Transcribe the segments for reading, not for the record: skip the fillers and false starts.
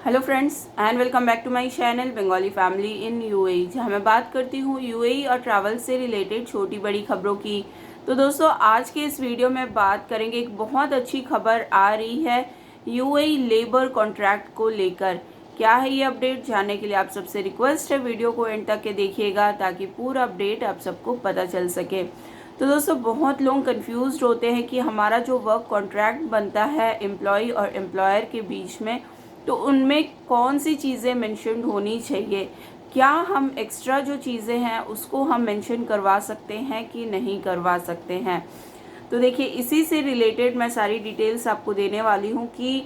Hello friends and welcome back to my channel Bengali family in UAE, जहाँ मैं बात करती हूँ यूएई और ट्रैवल से रिलेटेड छोटी बड़ी खबरों की। तो दोस्तों, आज के इस वीडियो में बात करेंगे, एक बहुत अच्छी खबर आ रही है यूएई लेबर कॉन्ट्रैक्ट को लेकर। क्या है ये अपडेट, जानने के लिए आप सबसे रिक्वेस्ट है वीडियो को एंड तक के देखिएगा ताकि पूरा अपडेट आप सबको पता चल सके। तो दोस्तों, बहुत लोग कंफ्यूज होते हैं कि हमारा जो वर्क कॉन्ट्रैक्ट बनता है एम्प्लॉय और एम्प्लॉयर के बीच में, तो उनमें कौन सी चीज़ें मेंशन होनी चाहिए, क्या हम एक्स्ट्रा जो चीज़ें हैं उसको हम मेंशन करवा सकते हैं कि नहीं करवा सकते हैं। तो देखिए, इसी से रिलेटेड मैं सारी डिटेल्स आपको देने वाली हूँ कि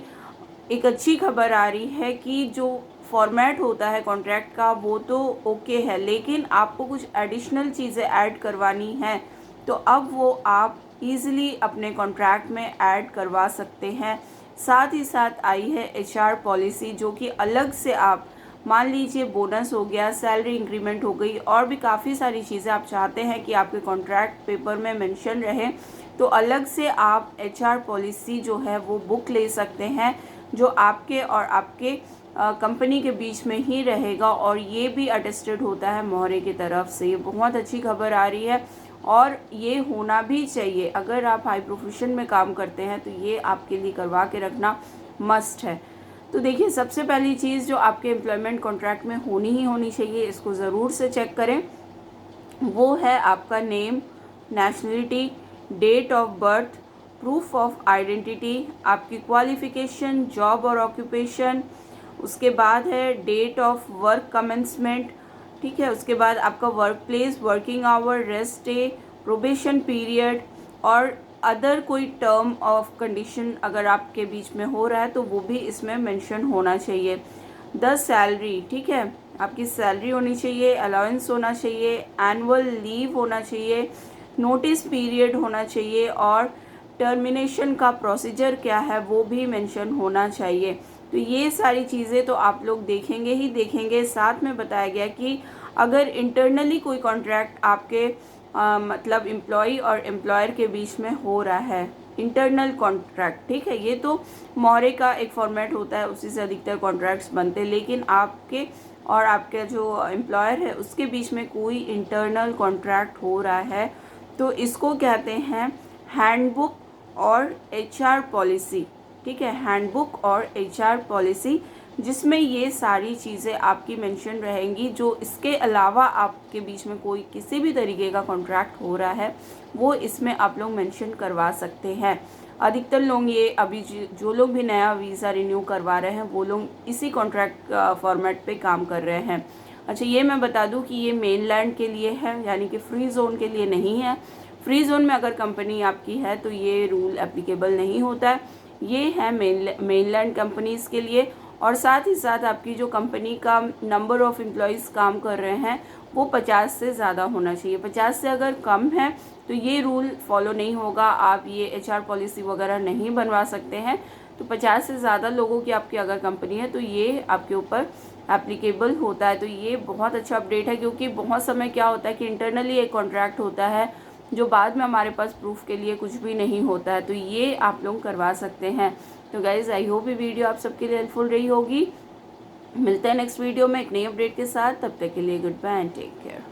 एक अच्छी खबर आ रही है कि जो फॉर्मेट होता है कॉन्ट्रैक्ट का वो तो ओके है, लेकिन आपको कुछ एडिशनल चीज़ें ऐड करवानी है तो अब वो आप इजीली अपने कॉन्ट्रैक्ट में ऐड करवा सकते हैं। साथ ही साथ आई है एचआर पॉलिसी, जो कि अलग से आप मान लीजिए बोनस हो गया, सैलरी इंक्रीमेंट हो गई, और भी काफ़ी सारी चीज़ें आप चाहते हैं कि आपके कॉन्ट्रैक्ट पेपर में मेंशन रहे, तो अलग से आप एचआर पॉलिसी जो है वो बुक ले सकते हैं, जो आपके और आपके कंपनी के बीच में ही रहेगा, और ये भी अटेस्टेड होता है मोहरे की तरफ से। ये बहुत अच्छी खबर आ रही है और ये होना भी चाहिए। अगर आप हाई प्रोफेशन में काम करते हैं तो ये आपके लिए करवा के रखना मस्ट है। तो देखिए, सबसे पहली चीज़ जो आपके एम्प्लॉयमेंट कॉन्ट्रैक्ट में होनी ही होनी चाहिए, इसको ज़रूर से चेक करें, वो है आपका name, nationality, date of birth, proof of identity, आपकी क्वालिफ़िकेशन, जॉब और ऑक्यूपेशन, उसके बाद है डेट ऑफ वर्क कमेंसमेंट, ठीक है। उसके बाद आपका work place, working hour, rest day, probation period, और अदर कोई टर्म ऑफ कंडीशन अगर आपके बीच में हो रहा है तो वो भी इसमें मेंशन होना चाहिए। 10 सैलरी, ठीक है, आपकी सैलरी होनी चाहिए, अलाउंस होना चाहिए, एनुअल लीव होना चाहिए, नोटिस पीरियड होना चाहिए, और टर्मिनेशन का प्रोसीजर क्या है वो भी मेंशन होना चाहिए। तो ये सारी चीज़ें तो आप लोग देखेंगे ही देखेंगे। साथ में बताया गया कि अगर इंटरनली कोई कॉन्ट्रैक्ट आपके मतलब एम्प्लॉय और एम्प्लॉयर के बीच में हो रहा है, इंटरनल कॉन्ट्रैक्ट, ठीक है, ये तो मोहरे का एक फॉर्मेट होता है, उसी से अधिकतर कॉन्ट्रैक्ट्स बनते हैं, लेकिन आपके और आपके जो एम्प्लॉयर है उसके बीच में कोई इंटरनल कॉन्ट्रैक्ट हो रहा है तो इसको कहते हैं हैंडबुक और एचआर पॉलिसी, ठीक है, हैंडबुक और एचआर पॉलिसी, जिसमें ये सारी चीज़ें आपकी मेंशन रहेंगी। जो इसके अलावा आपके बीच में कोई किसी भी तरीके का कॉन्ट्रैक्ट हो रहा है वो इसमें आप लोग मेंशन करवा सकते हैं। अधिकतर लोग ये अभी जो लोग भी नया वीज़ा रिन्यू करवा रहे हैं वो लोग इसी कॉन्ट्रैक्ट फॉर्मेट पे काम कर रहे हैं। अच्छा, ये मैं बता दूं कि ये मेनलैंड के लिए है, यानी कि फ्री जोन के लिए नहीं है। फ्री जोन में अगर कंपनी आपकी है तो ये रूल एप्लीकेबल नहीं होता है। ये है मेनलैंड कंपनीज़ के लिए, और साथ ही साथ आपकी जो कंपनी का नंबर ऑफ़ एम्प्लॉयज़ काम कर रहे हैं वो 50 से ज़्यादा होना चाहिए। 50 से अगर कम है तो ये रूल फॉलो नहीं होगा, आप ये एचआर पॉलिसी वगैरह नहीं बनवा सकते हैं। तो 50 से ज़्यादा लोगों की आपकी अगर कंपनी है तो ये आपके ऊपर एप्लीकेबल होता है। तो ये बहुत अच्छा अपडेट है, क्योंकि बहुत समय क्या होता है कि इंटरनली एक कॉन्ट्रैक्ट होता है जो बाद में हमारे पास प्रूफ के लिए कुछ भी नहीं होता है, तो ये आप लोग करवा सकते हैं। तो गाइज़, आई होप ये वीडियो आप सबके लिए हेल्पफुल रही होगी। मिलते हैं नेक्स्ट वीडियो में एक नई अपडेट के साथ, तब तक के लिए good bye and take care.